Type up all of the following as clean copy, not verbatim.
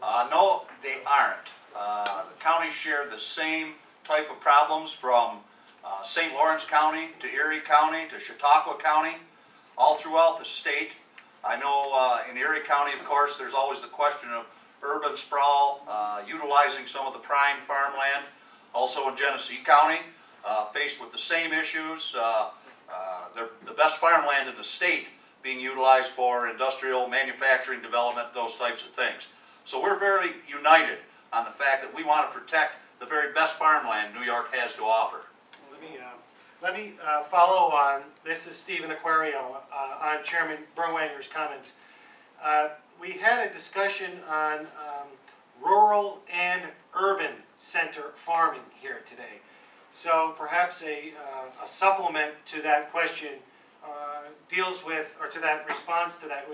No, they aren't. The counties share the same type of problems from St. Lawrence County to Erie County to Chautauqua County, all throughout the state. I know in Erie County, of course, there's always the question of urban sprawl, utilizing some of the prime farmland. Also in Genesee County, faced with the same issues, the best farmland in the state being utilized for industrial manufacturing development, those types of things. So we're very united on the fact that we want to protect the very best farmland New York has to offer. Let me follow on. This is Stephen Acquario on Chairman Berwanger's comments. We had a discussion on rural and urban center farming here today. So perhaps a supplement to that question deals with, or to that response to that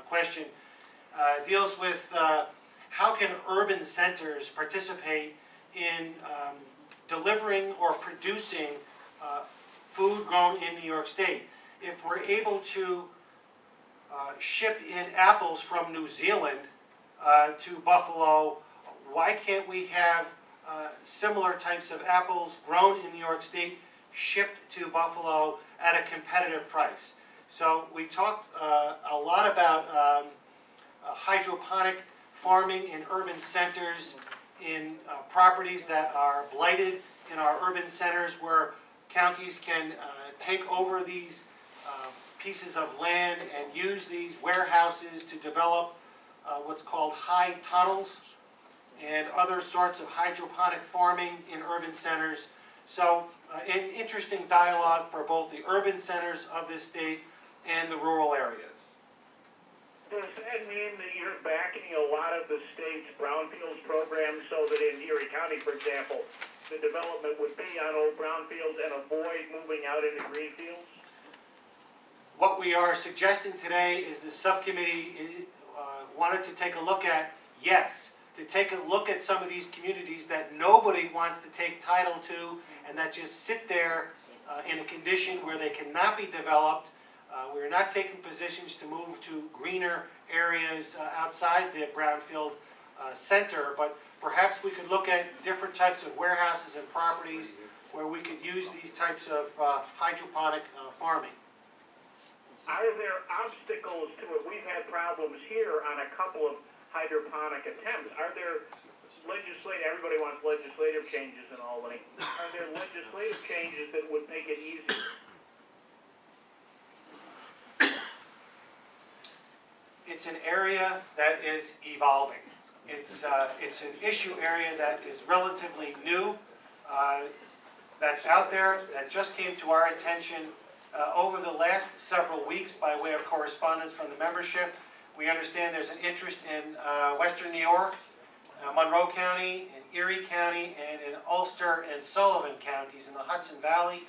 question, deals with how can urban centers participate in delivering or producing food grown in New York State. If we're able to ship in apples from New Zealand to Buffalo, why can't we have similar types of apples grown in New York State shipped to Buffalo at a competitive price? So we talked a lot about hydroponic farming in urban centers, in properties that are blighted in our urban centers, where counties can take over these pieces of land and use these warehouses to develop what's called high tunnels and other sorts of hydroponic farming in urban centers. So an interesting dialogue for both the urban centers of this state and the rural areas. Does that mean that you're backing a lot of the state's brownfields programs so that in Erie County, for example, the development would be on old brownfields and avoid moving out into greenfields? What we are suggesting today is the subcommittee wanted to take a look at, yes, to take a look at some of these communities that nobody wants to take title to and that just sit there in a condition where they cannot be developed. We're not taking positions to move to greener areas outside the brownfield center, but perhaps we could look at different types of warehouses and properties where we could use these types of hydroponic farming. Are there obstacles to it? We've had problems here on a couple of hydroponic attempts. Are there everybody wants legislative changes in Albany. Are there legislative changes that would make it easier? It's an area that is evolving. It's an issue area that is relatively new, that's out there, that just came to our attention over the last several weeks by way of correspondence from the membership. We understand there's an interest in Western New York, Monroe County, in Erie County, and in Ulster and Sullivan counties in the Hudson Valley.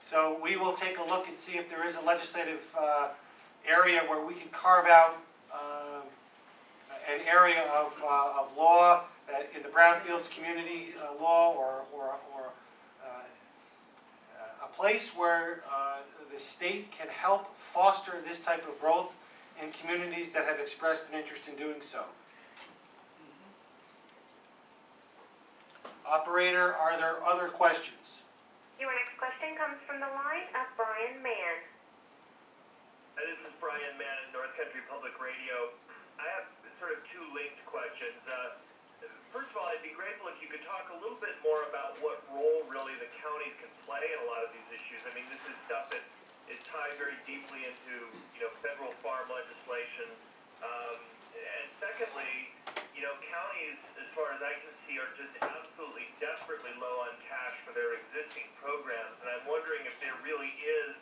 So we will take a look and see if there is a legislative area where we can carve out an area of law in the brownfields community law, or a place where the state can help foster this type of growth in communities that have expressed an interest in doing so. Operator, are there other questions? Your next question comes from the line of Brian Mann. This is Brian Mann at North Country Public Radio. I have sort of two linked questions. First of all, I'd be grateful if you could talk a little bit more about what role really the counties can play in a lot of these issues. I mean, this is stuff that is tied very deeply into, federal farm legislation. And secondly, counties, as far as I can see, are just absolutely desperately low on cash for their existing programs. And I'm wondering if there really is